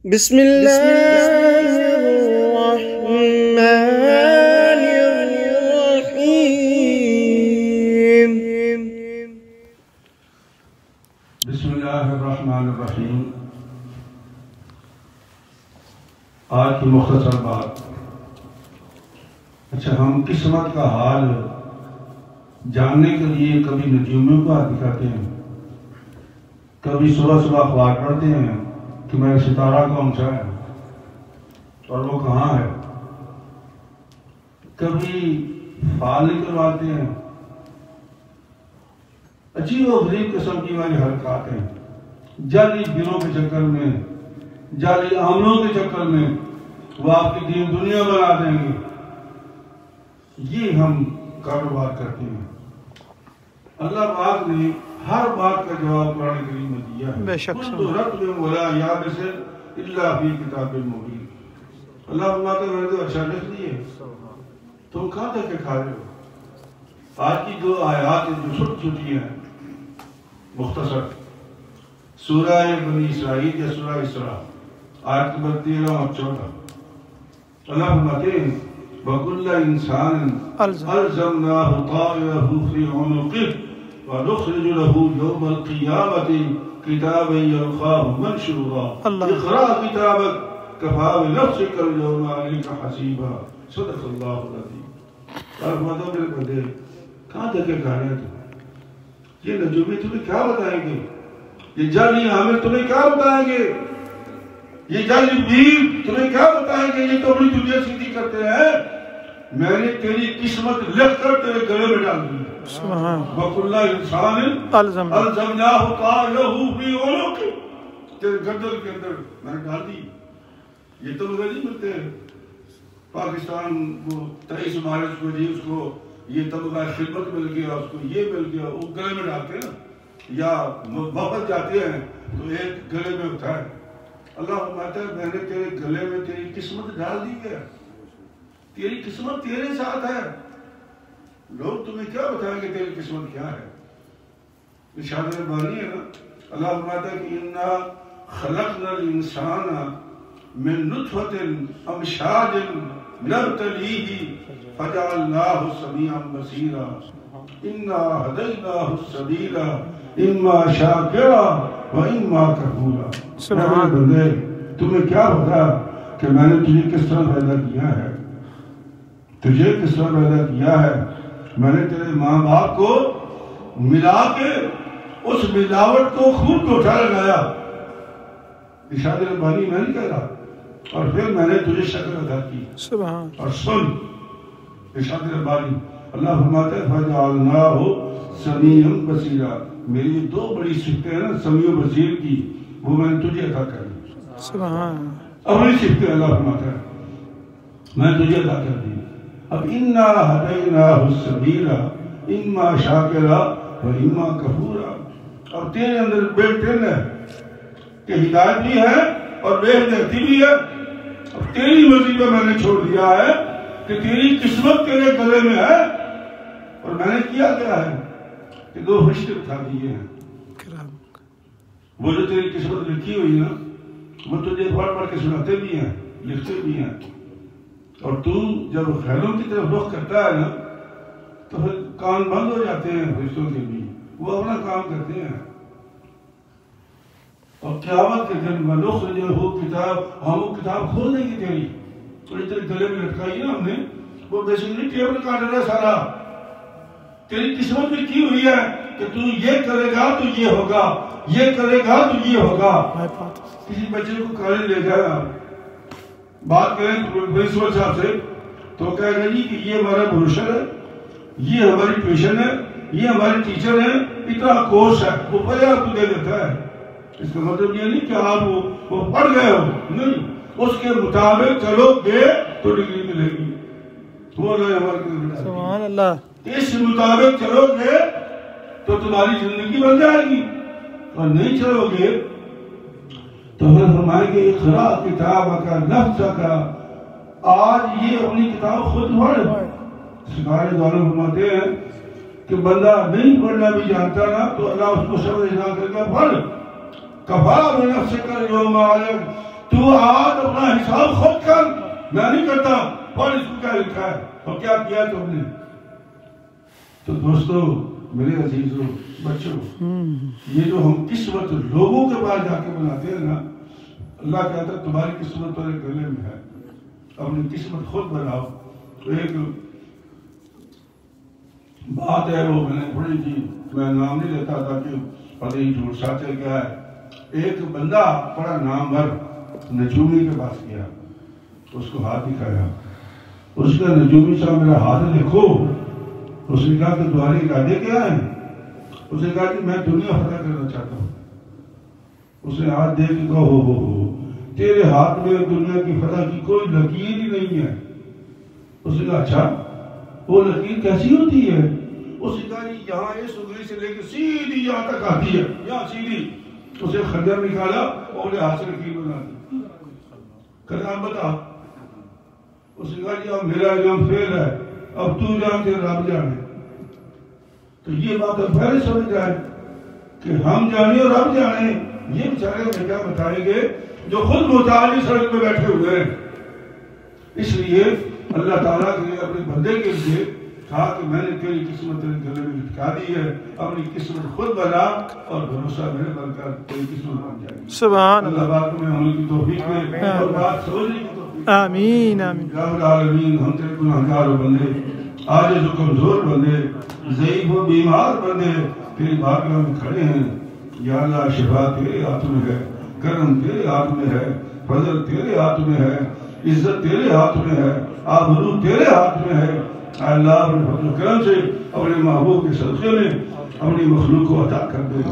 بسم الله الرحمن الرحيم. بسم اللہ الرحمن الرحیم. آج کی مختصر بات. اچھا، ہم قسمت کا حال جاننے کے لیے کبھی نجوموں کو دکھاتے ہیں، کبھی صبح اخبار پڑھتے ہیں کہ میرا ستارہ کون سا ہے اور وہ کہاں ہے، کبھی فال نکلواتے ہیں. عجیب و غریب قسم کی ہماری حرکات ہیں. جعلی بلوں کے چکر میں، جعلی عملوں کے چکر میں وہ آپ کی دین دنیا بنا دیں گے. یہ ہم کاروبار کرتے ہیں. اللہ پاک نے ہر بات کا جواب قرآن کریم میں دیا ہے. بے شک اللہ فرماتے ہیں تو اچھا لکھ دیے، تم کہاں تک کے کھا رہے ہو. آج کی جو آیات ہیں جو چھوٹی چھوٹی ہیں، مختصر، سورہ بنی اسرائیل یا سورہ اسراء آیت نمبر 13 اور 14. اللہ فرماتے ہیں وَكُلَّ إِنسَانٍ أَلْزَمْنَاهُ طَائِرَهُ فِي عُنُقِهِ وَنُخْرِجُ لَهُ يَوْمَ الْقِيَامَةِ كِتَابًا يَلْقَاهُ مَنشُورًا اقْرَأْ كِتَابَكَ كَفَىٰ بِنَفْسِكَ الْيَوْمَ عَلَيْكَ حَسِيبًا. صدق اللہ العظیم. اور فرماتا ہوں میرے بندے، کہاں تک کے کھا رہے ہیں تم؟ یہ نجومی تمہیں کیا بتائیں گے؟ یہ جعلی عامل تمہیں کیا بتائیں گے؟ یہ جعلی ویر تمہیں کیا بتائیں گے؟ یہ تو اپنی دنیا سیدھی کرتے ہیں. میں نے تیری قسمت لکھ کر تیرے گلے میں ڈال دی. وَكُلَّ إِنسَانٍ أَلْزَمْنَاهُ طَائِرَهُ فِي عُنُقِهِ، تیرے گردن کے اندر میں نے ڈال دی. یہ تو مجھے نہیں ملتے. پاکستان کو 23 مارچ کو جی اس کو یہ طبقہ خدمت مل گیا، اس کو یہ مل گیا، وہ گلے میں ڈالتے ہیں یا واپس جاتے ہیں تو ایک گلے میں ہوتا ہے. اللہ فرماتا ہے میں نے تیرے گلے میں تیری قسمت ڈال دی ہے. تیری قسمت تیرے ساتھ ہے. لوگ تمہیں کیا بتائیں گے تیری قسمت کیا ہے؟ ارشاد ربانی ہے نا. اللہ فرماتا ہے کہ اِنَّا خَلَقْنَا الْإِنسَانَ مِن نُطْفَةٍ أَمْشَاجٍ نَبْتَلِيهِ فَجَعَلْنَاهُ سَمِيعًا بَصِيرًا إِنَّا هَدَيْنَاهُ السَّبِيلَ إِمَّا شَاكِرًا وَإِمَّا كَفُورًا. میرے بندے، تمہیں کیا پتا کہ میں نے تجھے کس طرح پیدا کیا ہے؟ تجھے کس طرح پیدا کیا ہے؟ میں نے تیرے ماں باپ کو ملا کے اس ملاوٹ کو خوب ٹوٹا لگایا. ارشاد ربانی میں نہیں کہہ رہا. اور پھر میں نے تجھے شکل عطا کی. اور سن ارشاد ربانی اللہ فرماتا ہے فَجَعَلْنَاهُ سَمِيعًا بَصِيرًا. میری دو بڑی صفتیں ہیں نا سمیع و بصیر کی، وہ میں نے تجھے عطا کر دی. اپنی صفتیں اللہ فرماتا ہے میں نے تجھے عطا کر دی. اب اِنَّا هَدَيْنَاهُ السَّبِيلَ إِمَّا شَاكِرًا وَإِمَّا كَفُورًا. اب تیرے اندر بلٹ ان ہے کہ ہدایت بھی ہے اور بے ہدایتی بھی ہے. اب تیری مرضی پہ میں نے چھوڑ دیا ہے کہ تیری قسمت تیرے گلے میں ہے. اور میں نے کیا ہے کہ دو فرشتے اٹھا دیے ہیں. وہ جو تیری قسمت لکھی ہوئی نا وہ تجھے پڑھ کے سناتے بھی ہیں، لکھتے بھی ہیں. اور تو جب خیروں کی طرف رخ کرتا ہے نا تو پھر کان بند ہو جاتے ہیں فرشتوں کے بھی، وہ اپنا کام کرتے ہیں. اور قیامت کے دن وَنُخْرِجُ لَهُ کتاب، ہم وہ کتاب کھول دیں گے تیری. تو تیرے گلے میں لٹکائی نا ہم نے، وہ بیسیکلی ٹیبل کاٹر ہے سارا. تیری قسمت بھی کی ہوئی ہے کہ تو یہ کرے گا تو یہ ہوگا، یہ کرے گا تو یہ ہوگا. کسی بچے کو کالج لے جائے آپ بات کریں پرنسپل صاحب سے تو کہے گا جی کہ یہ ہمارا بروشر ہے، یہ ہماری ٹیوشن ہے، یہ ہماری ٹیچر ہے، اتنا کورس ہے، وہ پہلے آپ کو دے دیتا ہے. اس کا مطلب یہ نہیں کہ آپ وہ پڑھ گئے ہو، نہیں، اس کے مطابق چلو گے تو ڈگری ملے گی. وہ سبحان اللہ. اس مطابق چلو گے تو تمہاری زندگی بن جائے گی، اور نہیں چلو گے تو پھر فرمائیں گے اقرا کتابک نفسک. آج یہ اپنی کتاب خود پڑھ. سرکار دو عالم فرماتے ہیں کہ بندہ نہیں پڑھنا بھی جانتا نا تو اللہ اس کو سب اجازت کر کے پڑھ. کفا بنفسک اليوم علیک تو آج اپنا حساب خود کر، میں نہیں کرتا، اور اس کو کیا لکھا ہے اور کیا کیا تم نے۔ تو دوستو میرے عزیزوں بچوں، یہ جو ہم قسمت لوگوں کے پاس جا کے بناتے ہیں نا، اللہ کہتا ہے تمہاری قسمت تمہارے گلے میں ہے، اپنی قسمت خود بناؤ۔ تو ایک بات ہے وہ میں نے پڑھی تھی، میں نام نہیں لیتا تھا کہ پتہ ہی جھوٹ سچ ہے کیا ہے۔ ایک بندہ بڑا نامور نجومی کے پاس گیا، اس کو ہاتھ دکھایا، اس کا نجومی صاحب میرا ہاتھ دیکھو۔ اس نے کہا کہ تمہارے ارادے کیا ہیں؟ اس نے کہا کہ میں دنیا فتح کرنا چاہتا ہوں۔ اس نے ہاتھ دے کے کہا ہو تیرے ہاتھ میں دنیا کی فتح کی کوئی لکیر ہی نہیں ہے۔ اس نے کہا اچھا وہ لکیر کیسی ہوتی ہے؟ اس نے کہا جی یہاں اس انگلی سے لے کے سیدھی یہاں تک آتی ہے، یہاں سیدھی۔ اسے خنجر نکالا اور نے ہاتھ سے لکیر بنا دی۔ کہا آپ بتا۔ اس نے کہا جی اب میرا علم فیل ہے، اب تو جانتے رب جانے۔ تو یہ بات اب پہلے سمجھ جائے کہ ہم جانے اور رب جانے، یہ بیچارے ہمیں کیا بتائیں گے جو خود محتاج سڑک پہ بیٹھے ہوئے ہیں۔ اس لیے اللہ تعالیٰ نے اپنے بندے کے لیے کہا کہ میں نے تیری قسمت تیرے گلے میں لٹکا دی ہے، اپنی قسمت خود بنا اور بھروسہ میرے بن کر تیری قسمت بن جائے گی۔ سبحان اللہ بات میں عمل کی توفیق دے اور بات سمجھنے کی توفیق دے۔ آمین آمین۔ یا رب العالمین، ہم تیرے گناہگار بندے، عاجز و کمزور بندے، ضعیف و بیمار بندے تیری بارگاہ میں کھڑے ہیں۔ یا اللہ شفا تیرے ہاتھ میں ہے، کرم تیرے ہاتھ میں ہے، فضل تیرے ہاتھ میں ہے، عزت تیرے ہاتھ میں ہے، آبرو تیرے ہاتھ میں ہے۔ اے اللہ اپنے فضل و کرم سے اپنے محبوب کے صدقے میں اپنی مخلوق کو عطا کر دے،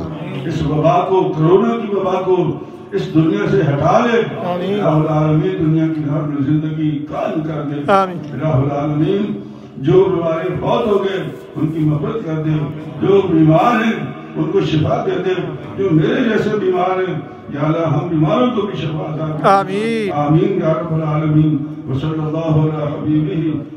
اس وبا کو، کرونا کی وبا کو اس دنیا سے ہٹا لے۔ الہ العالمین دنیا کی ہر زندگی قائم کر دے۔ الہ العالمین جو بیمارے فوت ہو گئے ان کی مغفرت کر دے، جو بیمار ہیں ان کو شفا دے دے، جو میرے جیسے بیمار ہیں یا اللہ ہم بیماروں کو بھی شفا عطا کر دے۔ آمین یا رب العالمین۔ وصلی اللہ علی حبیبہ